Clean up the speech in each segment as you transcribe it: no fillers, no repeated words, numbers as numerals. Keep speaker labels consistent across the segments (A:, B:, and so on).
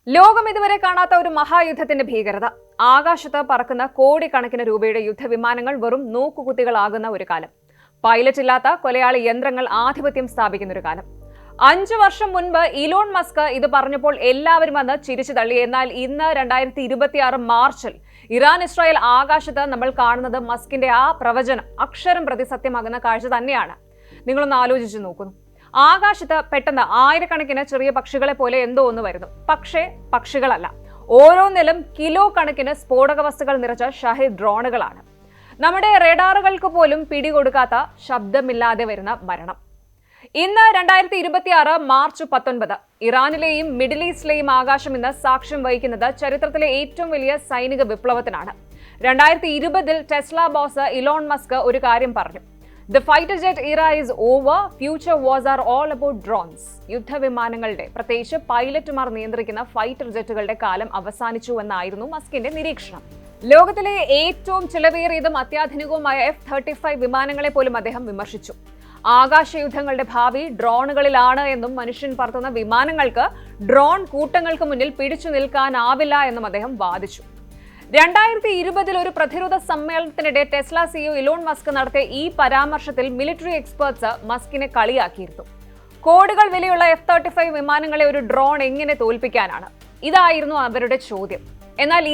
A: ലോകം ഇതുവരെ കാണാത്ത ഒരു മഹായുദ്ധത്തിന്റെ ഭീകരത. ആകാശത്ത് പറക്കുന്ന കോടിക്കണക്കിന് രൂപയുടെ യുദ്ധവിമാനങ്ങൾ വെറും നോക്കുകുത്തികളാകുന്ന ഒരു കാലം. പൈലറ്റ് ഇല്ലാത്ത കൊലയാളി യന്ത്രങ്ങൾ ആധിപത്യം സ്ഥാപിക്കുന്ന ഒരു കാലം. 5 വർഷം മുൻപ് ഇലോൺ മസ്ക് ഇത് പറഞ്ഞപ്പോൾ എല്ലാവരും വന്ന് ചിരിച്ചു തള്ളി. എന്നാൽ ഇന്ന് 2026 മാർച്ചിൽ ഇറാൻ ഇസ്രായേൽ ആകാശത്ത് നമ്മൾ കാണുന്നത് മസ്കിന്റെ ആ പ്രവചനം അക്ഷരം പ്രതി സത്യമാകുന്ന കാഴ്ച തന്നെയാണ്. നിങ്ങളൊന്ന് ആലോചിച്ചു നോക്കുന്നു. ആകാശത്ത് പെട്ടെന്ന് ആയിരക്കണക്കിന് ചെറിയ പക്ഷികളെ പോലെ എന്തോ ഒന്ന് വരുന്നു. പക്ഷേ പക്ഷികളല്ല, ഓരോന്നിലും കിലോ കണക്കിന് സ്ഫോടക വസ്തുക്കൾ നിറച്ച ഷാഹിദ് ഡ്രോണുകളാണ്. നമ്മുടെ റഡാറുകൾക്ക് പോലും പിടികൊടുക്കാത്ത ശബ്ദമില്ലാതെ വരുന്ന മരണം. ഇന്ന് 2026 മാർച്ച് 19 ഇറാനിലെയും മിഡിൽ ഈസ്റ്റിലെയും ആകാശം ഇന്ന് സാക്ഷ്യം വഹിക്കുന്നത് ചരിത്രത്തിലെ ഏറ്റവും വലിയ സൈനിക വിപ്ലവത്തിനാണ്. 2020 ടെസ്ല ബോസ് ഇലോൺ മസ്ക് ഒരു കാര്യം പറഞ്ഞു: The fighter jet era is over. Future wars are all about drones. യുദ്ധവിമാനങ്ങളുടെ, പ്രത്യേകിച്ച് പൈലറ്റുമാർ നിയന്ത്രിക്കുന്ന ഫൈറ്റർ ജെറ്റുകളുടെ കാലം അവസാനിച്ചു എന്നായിരുന്നു മസ്കിന്റെ നിരീക്ഷണം. ലോകത്തിലെ ഏറ്റവും ചിലവേറിയതും അത്യാധുനികവുമായ F-35 വിമാനങ്ങളെ പോലും അദ്ദേഹം വിമർശിച്ചു. ആകാശയുദ്ധങ്ങളുടെ ഭാവി ഡ്രോണുകളിലാണ് എന്നും മനുഷ്യൻ പറത്തുന്ന വിമാനങ്ങൾക്ക് ഡ്രോൺ കൂട്ടങ്ങൾക്ക് മുന്നിൽ പിടിച്ചു നിൽക്കാനാവില്ല എന്നും അദ്ദേഹം വാദിച്ചു. 2020 ഒരു പ്രതിരോധ സമ്മേളനത്തിനിടെ ടെസ്ല സിഇഒ ഇലോൺ മസ്ക് നടത്തിയ ഈ പരാമർശത്തിൽ മിലിറ്ററി എക്സ്പേർട്സ് മസ്കിനെ കളിയാക്കിയിരുന്നു. കോടികൾ വിലയുള്ള F-35 വിമാനങ്ങളെ ഒരു ഡ്രോൺ എങ്ങനെ തോൽപ്പിക്കാനാണ്? ഇതായിരുന്നു അവരുടെ ചോദ്യം. എന്നാൽ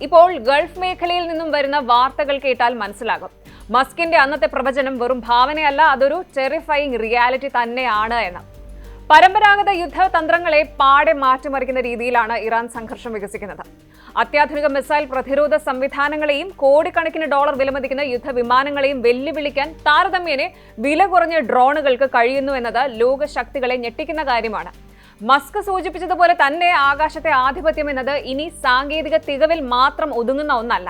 A: ഇപ്പോൾ ഗൾഫ് മേഖലയിൽ നിന്നും വരുന്ന വാർത്തകൾ കേട്ടാൽ മനസ്സിലാകും, മസ്കിന്റെ അന്നത്തെ പ്രവചനം വെറും ഭാവനയല്ല, അതൊരു ടെറിഫയിങ് റിയാലിറ്റി തന്നെയാണ് എന്ന്. പരമ്പരാഗത യുദ്ധതന്ത്രങ്ങളെ പാടെ മാറ്റിമറിക്കുന്ന രീതിയിലാണ് ഇറാൻ സംഘർഷം വികസിക്കുന്നത്. അത്യാധുനിക മിസൈൽ പ്രതിരോധ സംവിധാനങ്ങളെയും കോടിക്കണക്കിന് ഡോളർ വിലമതിക്കുന്ന യുദ്ധവിമാനങ്ങളെയും വെല്ലുവിളിക്കാൻ താരതമ്യേന വില കുറഞ്ഞ ഡ്രോണുകൾക്ക് കഴിയുന്നു എന്നത് ലോക ശക്തികളെ ഞെട്ടിക്കുന്ന കാര്യമാണ്. മസ്ക് സൂചിപ്പിച്ചതുപോലെ തന്നെ ആകാശത്തെ ആധിപത്യം എന്നത് ഇനി സാങ്കേതിക തികവിൽ മാത്രം ഒതുങ്ങുന്ന ഒന്നല്ല,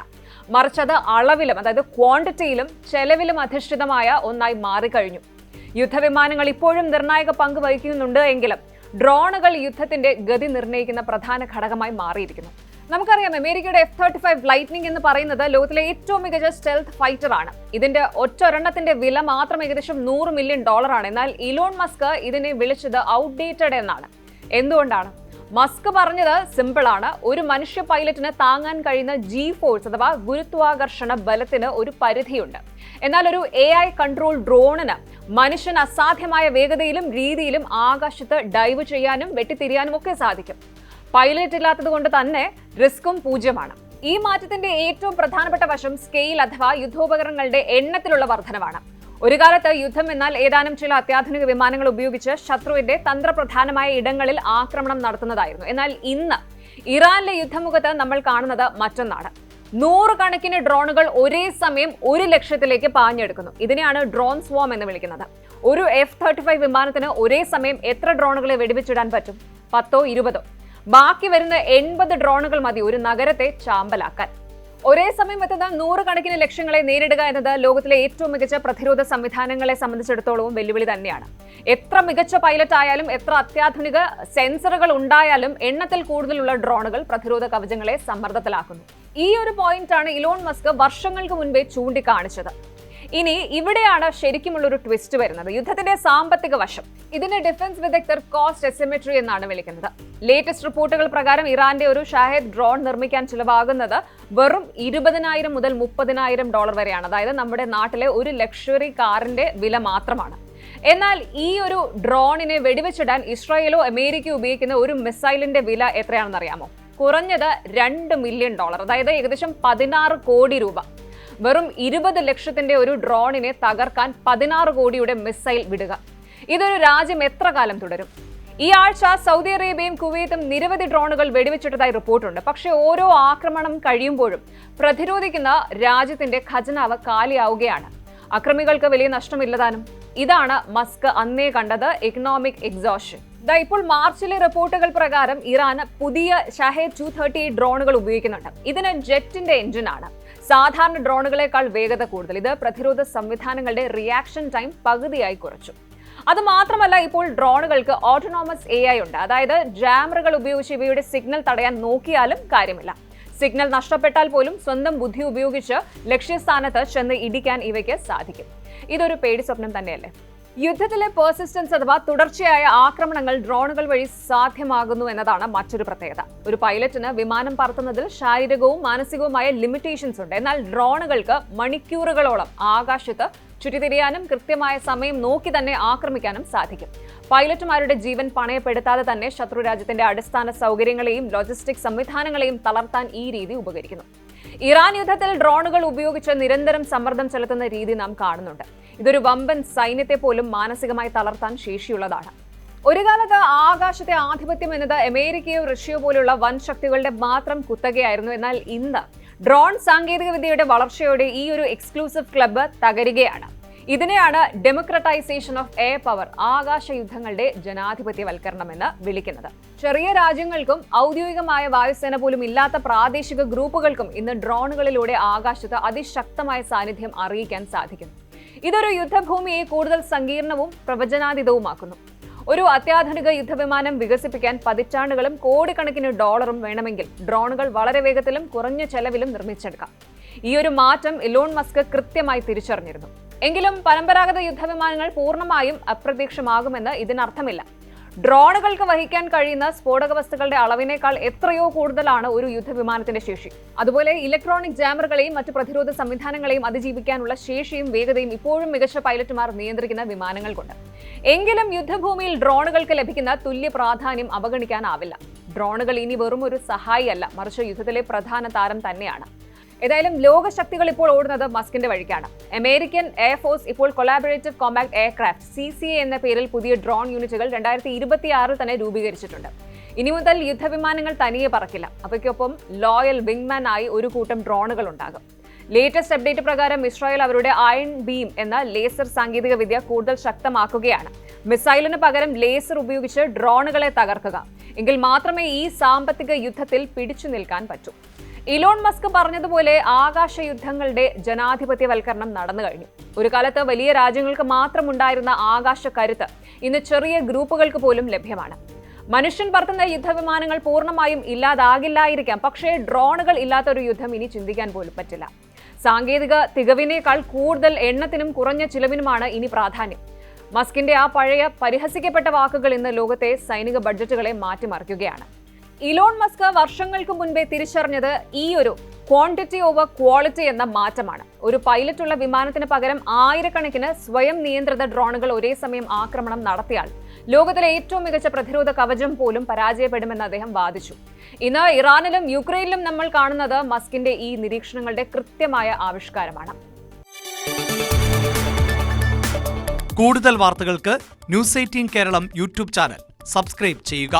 A: മറിച്ച് അത് അളവിലും, അതായത് ക്വാണ്ടിറ്റിയിലും ചെലവിലും അധിഷ്ഠിതമായ ഒന്നായി മാറിക്കഴിഞ്ഞു. യുദ്ധവിമാനങ്ങൾ ഇപ്പോഴും നിർണായക പങ്ക് വഹിക്കുന്നുണ്ട് എങ്കിലും ഡ്രോണുകൾ യുദ്ധത്തിന്റെ ഗതി നിർണ്ണയിക്കുന്ന പ്രധാന ഘടകമായി മാറിയിരിക്കുന്നു. നമുക്കറിയാം, അമേരിക്കയുടെ F-35 ലൈറ്റ്നിംഗ് എന്ന് പറയുന്നത് ലോകത്തിലെ ഏറ്റവും മികച്ച സ്റ്റെൽത്ത് ഫൈറ്റർ ആണ്. ഇതിന്റെ ഒറ്റൊരെണ്ണത്തിന്റെ വില മാത്രം ഏകദേശം $100 മില്യൺ ആണ്. എന്നാൽ ഇലോൺ മസ്ക് ഇതിനെ വിളിച്ചത് ഔട്ട്ഡേറ്റഡ് എന്നാണ്. എന്തുകൊണ്ടാണ്? മസ്ക് പറഞ്ഞത് സിമ്പിൾ ആണ്. ഒരു മനുഷ്യ പൈലറ്റിന് താങ്ങാൻ കഴിയുന്ന G-ഫോഴ്സ് അഥവാ ഗുരുത്വാകർഷണ ബലത്തിന് ഒരു പരിധിയുണ്ട്. എന്നാൽ ഒരു AI കൺട്രോൾ ഡ്രോണിന് മനുഷ്യൻ അസാധ്യമായ വേഗതയിലും രീതിയിലും ആകാശത്ത് ഡൈവ് ചെയ്യാനും വെട്ടിത്തിരിയാനും ഒക്കെ സാധിക്കും. പൈലറ്റ് ഇല്ലാത്തത് കൊണ്ട് തന്നെ റിസ്ക്കും 0ആണ്. ഈ മാറ്റത്തിന്റെ ഏറ്റവും പ്രധാനപ്പെട്ട വശം സ്കെയിൽ അഥവാ യുദ്ധോപകരണങ്ങളുടെ എണ്ണത്തിലുള്ള വർധനവാണ്. ഒരു കാലത്ത് യുദ്ധം എന്നാൽ ഏതാനും ചില അത്യാധുനിക വിമാനങ്ങൾ ഉപയോഗിച്ച് ശത്രുവിന്റെ തന്ത്രപ്രധാനമായ ഇടങ്ങളിൽ ആക്രമണം നടത്തുന്നതായിരുന്നു. എന്നാൽ ഇന്ന് ഇറാനിലെ യുദ്ധമുഖത്ത് നമ്മൾ കാണുന്നത് മറ്റൊന്നാണ്. 100 കണക്കിന് ഡ്രോണുകൾ ഒരേ സമയം 1 ലക്ഷ്യത്തിലേക്ക് പാഞ്ഞെടുക്കുന്നു. ഇതിനെയാണ് ഡ്രോൺ സ്വാം എന്ന് വിളിക്കുന്നത്. ഒരു F-35 വിമാനത്തിന് ഒരേ സമയം എത്ര ഡ്രോണുകളെ വെടിവെച്ചിടാൻ പറ്റും? 10ഓ 20ഓ? ബാക്കി വരുന്ന 80 ഡ്രോണുകൾ മതി ഒരു നഗരത്തെ ചാമ്പലാക്കാൻ. ഒരേ സമയം എത്തുന്ന 100 കണക്കിന് ലക്ഷ്യങ്ങളെ നേരിടുക എന്നത് ലോകത്തിലെ ഏറ്റവും മികച്ച പ്രതിരോധ സംവിധാനങ്ങളെ സംബന്ധിച്ചിടത്തോളവും വെല്ലുവിളി തന്നെയാണ്. എത്ര മികച്ച പൈലറ്റ് ആയാലും, എത്ര അത്യാധുനിക സെൻസറുകൾ ഉണ്ടായാലും എണ്ണത്തിൽ കൂടുതലുള്ള ഡ്രോണുകൾ പ്രതിരോധ കവചങ്ങളെ സമ്മർദ്ദത്തിലാക്കുന്നു. ഈ ഒരു പോയിന്റാണ് ഇലോൺ മസ്ക് വർഷങ്ങൾക്ക് മുൻപേ ചൂണ്ടിക്കാണിച്ചത്. ഇനി ഇവിടെയാണ് ശരിക്കുമുള്ളൊരു ട്വിസ്റ്റ് വരുന്നത്, യുദ്ധത്തിന്റെ സാമ്പത്തിക വശം. ഇതിനെ ഡിഫൻസ് വിദഗ്ധർ കോസ്റ്റ് എസ്റ്റിമേറ്ററി എന്നാണ് വിളിക്കുന്നത്. ലേറ്റസ്റ്റ് റിപ്പോർട്ടുകൾ പ്രകാരം ഇറാന്റെ ഒരു ഷാഹിദ് ഡ്രോൺ നിർമ്മിക്കാൻ ചിലവാകുന്നത് വെറും $20,000 മുതൽ $30,000 വരെയാണ്. അതായത് നമ്മുടെ നാട്ടിലെ ഒരു ലക്ഷറി കാറിന്റെ വില മാത്രമാണ്. എന്നാൽ ഈ ഒരു ഡ്രോണിനെ വെടിവെച്ചിടാൻ ഇസ്രായേലോ അമേരിക്കയോ ഉപയോഗിക്കുന്ന ഒരു മിസൈലിന്റെ വില എത്രയാണെന്ന് അറിയാമോ? കുറഞ്ഞത് $2 മില്യൺ, അതായത് ഏകദേശം 16 കോടി രൂപ. വെറും 20 ലക്ഷത്തിന്റെ ഒരു ഡ്രോണിനെ തകർക്കാൻ 16 കോടിയുടെ മിസൈൽ വിടുക. ഇതൊരു രാജ്യം എത്ര കാലം തുടരും? ഈ ആഴ്ച സൗദി അറേബ്യയും കുവൈത്തും നിരവധി ഡ്രോണുകൾ വെടിവെച്ചിട്ടതായി റിപ്പോർട്ടുണ്ട്. പക്ഷേ ഓരോ ആക്രമണം കഴിയുമ്പോഴും പ്രതിരോധിക്കുന്ന രാജ്യത്തിന്റെ ഖജനാവ് കാലിയാവുകയാണ്. അക്രമികൾക്ക് വലിയ നഷ്ടമില്ലതാനും. ഇതാണ് മസ്ക് അന്നേ കണ്ടത് എക്കണോമിക് എക്സോഷൻ. ഇപ്പോൾ മാർച്ചിലെ റിപ്പോർട്ടുകൾ പ്രകാരം ഇറാൻ പുതിയ ഷാഹിദ് 238 ഡ്രോണുകൾ ഉപയോഗിക്കുന്നുണ്ട്. ഇതിന് ജെറ്റിന്റെ എഞ്ചിനാണ്. സാധാരണ ഡ്രോണുകളെക്കാൾ വേഗത കൂടുതൽ. ഇത് പ്രതിരോധ സംവിധാനങ്ങളുടെ റിയാക്ഷൻ ടൈം പകുതിയായി കുറച്ചു. അത് മാത്രമല്ല, ഇപ്പോൾ ഡ്രോണുകൾക്ക് ഓട്ടോണോമസ് AI ഉണ്ട്. അതായത് ജാമറുകൾ ഉപയോഗിച്ച് ഇവയുടെ സിഗ്നൽ തടയാൻ നോക്കിയാലും കാര്യമില്ല. സിഗ്നൽ നഷ്ടപ്പെട്ടാൽ പോലും സ്വന്തം ബുദ്ധി ഉപയോഗിച്ച് ലക്ഷ്യസ്ഥാനത്ത് ചെന്ന് ഇടിക്കാൻ ഇവയ്ക്ക് സാധിക്കും. ഇതൊരു പേടി സ്വപ്നം തന്നെയല്ലേ? യുദ്ധത്തിലെ പെർസിസ്റ്റൻസ് അഥവാ തുടർച്ചയായ ആക്രമണങ്ങൾ ഡ്രോണുകൾ വഴി സാധ്യമാകുന്നു എന്നതാണ് മറ്റൊരു പ്രത്യേകത. ഒരു പൈലറ്റിന് വിമാനം പറത്തുന്നതിൽ ശാരീരികവും മാനസികവുമായ ലിമിറ്റേഷൻസ് ഉണ്ട്. എന്നാൽ ഡ്രോണുകൾക്ക് മണിക്കൂറുകളോളം ആകാശത്ത് ചുറ്റിത്തിരിയാനും കൃത്യമായ സമയം നോക്കി തന്നെ ആക്രമിക്കാനും സാധിക്കും. പൈലറ്റുമാരുടെ ജീവൻ പണയപ്പെടുത്താതെ തന്നെ ശത്രു രാജ്യത്തിന്റെ അടിസ്ഥാന സൗകര്യങ്ങളെയും ലോജിസ്റ്റിക് സംവിധാനങ്ങളെയും തളർത്താൻ ഈ രീതി ഉപകരിക്കുന്നു. ഇറാൻ യുദ്ധത്തിൽ ഡ്രോണുകൾ ഉപയോഗിച്ച് നിരന്തരം സമ്മർദ്ദം ചെലുത്തുന്ന രീതി നാം കാണുന്നുണ്ട്. ഇതൊരു വമ്പൻ സൈന്യത്തെ പോലും മാനസികമായി തളർത്താൻ ശേഷിയുള്ളതാണ്. ഒരു കാലത്ത് ആകാശത്തെ ആധിപത്യം എന്നത് അമേരിക്കയോ റഷ്യയോ പോലുള്ള വൻ ശക്തികളുടെ മാത്രം കുത്തകയായിരുന്നു. എന്നാൽ ഇന്ന് ഡ്രോൺ സാങ്കേതികവിദ്യയുടെ വളർച്ചയോടെ ഈ ഒരു എക്സ്ക്ലൂസീവ് ക്ലബ്ബ് തകരുകയാണ്. ഇതിനെയാണ് ഡെമോക്രറ്റൈസേഷൻ ഓഫ് എയർ പവർ, ആകാശ യുദ്ധങ്ങളുടെ ജനാധിപത്യവൽക്കരണം എന്ന് വിളിക്കുന്നത്. ചെറിയ രാജ്യങ്ങൾക്കും ഔദ്യോഗികമായ വായുസേന പോലും ഇല്ലാത്ത പ്രാദേശിക ഗ്രൂപ്പുകൾക്കും ഇന്ന് ഡ്രോണുകളിലൂടെ ആകാശത്ത് അതിശക്തമായ സാന്നിധ്യം അറിയിക്കാൻ സാധിക്കുന്നു. ഇതൊരു യുദ്ധഭൂമിയെ കൂടുതൽ സങ്കീർണവും പ്രവചനാതീതവുമാക്കുന്നു. ഒരു അത്യാധുനിക യുദ്ധവിമാനം വികസിപ്പിക്കാൻ പതിറ്റാണ്ടുകളും കോടിക്കണക്കിന് ഡോളറും വേണമെങ്കിൽ ഡ്രോണുകൾ വളരെ വേഗത്തിലും കുറഞ്ഞ ചെലവിലും നിർമ്മിച്ചെടുക്കാം. ഈ ഒരു മാറ്റം ഇലോൺ മസ്ക് കൃത്യമായി തിരിച്ചറിഞ്ഞിരുന്നു. എങ്കിലും പരമ്പരാഗത യുദ്ധവിമാനങ്ങൾ പൂർണ്ണമായും അപ്രത്യക്ഷമാകുമെന്ന് ഇതിനർത്ഥമില്ല. ഡ്രോണുകൾക്ക് വഹിക്കാൻ കഴിയുന്ന സ്ഫോടക വസ്തുക്കളുടെ അളവിനേക്കാൾ എത്രയോ കൂടുതലാണ് ഒരു യുദ്ധവിമാനത്തിന്റെ ശേഷി. അതുപോലെ ഇലക്ട്രോണിക് ജാമറുകളെയും മറ്റു പ്രതിരോധ സംവിധാനങ്ങളെയും അതിജീവിക്കാനുള്ള ശേഷിയും വേഗതയും ഇപ്പോഴും മികച്ച പൈലറ്റുമാർ നിയന്ത്രിക്കുന്ന വിമാനങ്ങൾക്കുണ്ട്. എങ്കിലും യുദ്ധഭൂമിയിൽ ഡ്രോണുകൾക്ക് ലഭിക്കുന്ന തുല്യ പ്രാധാന്യം അവഗണിക്കാനാവില്ല. ഡ്രോണുകൾ ഇനി വെറും ഒരു സഹായിയല്ല, മറിച്ച് യുദ്ധത്തിലെ പ്രധാന താരം തന്നെയാണ്. ഏതായാലും ലോകശക്തികൾ ഇപ്പോൾ ഓടുന്നത് മസ്കിന്റെ വഴിക്കാണ്. അമേരിക്കൻ എയർഫോഴ്സ് ഇപ്പോൾ കൊളാബറേറ്റീവ് കോമ്പാക്ട് എയർക്രാഫ്റ്റ് CCA എന്ന പേരിൽ പുതിയ ഡ്രോൺ യൂണിറ്റുകൾ 2026 തന്നെ രൂപീകരിച്ചിട്ടുണ്ട്. ഇനി മുതൽ യുദ്ധവിമാനങ്ങൾ തനിയെ പറക്കില്ല. അവയ്ക്കൊപ്പം ലോയൽ വിങ്മാൻ ആയി ഒരു കൂട്ടം ഡ്രോണുകൾ ഉണ്ടാകും. ലേറ്റസ്റ്റ് അപ്ഡേറ്റ് പ്രകാരം ഇസ്രായേൽ അവരുടെ അയൺ ബീം എന്ന ലേസർ സാങ്കേതിക വിദ്യ കൂടുതൽ ശക്തമാക്കുകയാണ്. മിസൈലിന് പകരം ലേസർ ഉപയോഗിച്ച് ഡ്രോണുകളെ തകർക്കുക. എങ്കിൽ മാത്രമേ ഈ സാമ്പത്തിക യുദ്ധത്തിൽ പിടിച്ചു നിൽക്കാൻ പറ്റൂ. ഇലോൺ മസ്ക് പറഞ്ഞതുപോലെ ആകാശ യുദ്ധങ്ങളുടെ ജനാധിപത്യവൽക്കരണം നടന്നു കഴിഞ്ഞു. ഒരു കാലത്ത് വലിയ രാജ്യങ്ങൾക്ക് മാത്രമുണ്ടായിരുന്ന ആകാശ കരുത്ത് ഇന്ന് ചെറിയ ഗ്രൂപ്പുകൾക്ക് പോലും ലഭ്യമാണ്. മനുഷ്യൻ പറത്തുന്ന യുദ്ധവിമാനങ്ങൾ പൂർണ്ണമായും ഇല്ലാതാകില്ലായിരിക്കാം, പക്ഷേ ഡ്രോണുകൾ ഇല്ലാത്ത ഒരു യുദ്ധം ഇനി ചിന്തിക്കാൻ പോലും പറ്റില്ല. സാങ്കേതിക തികവിനേക്കാൾ കൂടുതൽ എണ്ണത്തിനും കുറഞ്ഞ ചിലവിനുമാണ് ഇനി പ്രാധാന്യം. മസ്കിന്റെ ആ പഴയ പരിഹസിക്കപ്പെട്ട വാക്കുകൾ ഇന്ന് ലോകത്തെ സൈനിക ബഡ്ജറ്റുകളെ മാറ്റിമറിക്കുകയാണ്. ഇലോൺ മസ്ക് വർഷങ്ങൾക്ക് മുൻപേ തിരിച്ചറിഞ്ഞത് ഈ ഒരു ക്വാണ്ടിറ്റി ഓവർ ക്വാളിറ്റി എന്ന മാറ്റമാണ്. ഒരു പൈലറ്റുള്ള വിമാനത്തിന് പകരം ആയിരക്കണക്കിന് സ്വയം നിയന്ത്രിത ഡ്രോണുകൾ ഒരേ സമയം ആക്രമണം നടത്തിയാൽ ലോകത്തിലെ ഏറ്റവും മികച്ച പ്രതിരോധ കവചം പോലും പരാജയപ്പെടുമെന്ന് അദ്ദേഹം വാദിച്ചു. ഇന്ന് ഇറാനിലും യുക്രൈനിലും നമ്മൾ കാണുന്നത് മസ്കിന്റെ ഈ നിരീക്ഷണങ്ങളുടെ കൃത്യമായ ആവിഷ്കാരമാണ്.
B: കൂടുതൽ വാർത്തകൾക്ക് News 18 Keralam YouTube channel subscribe ചെയ്യുക.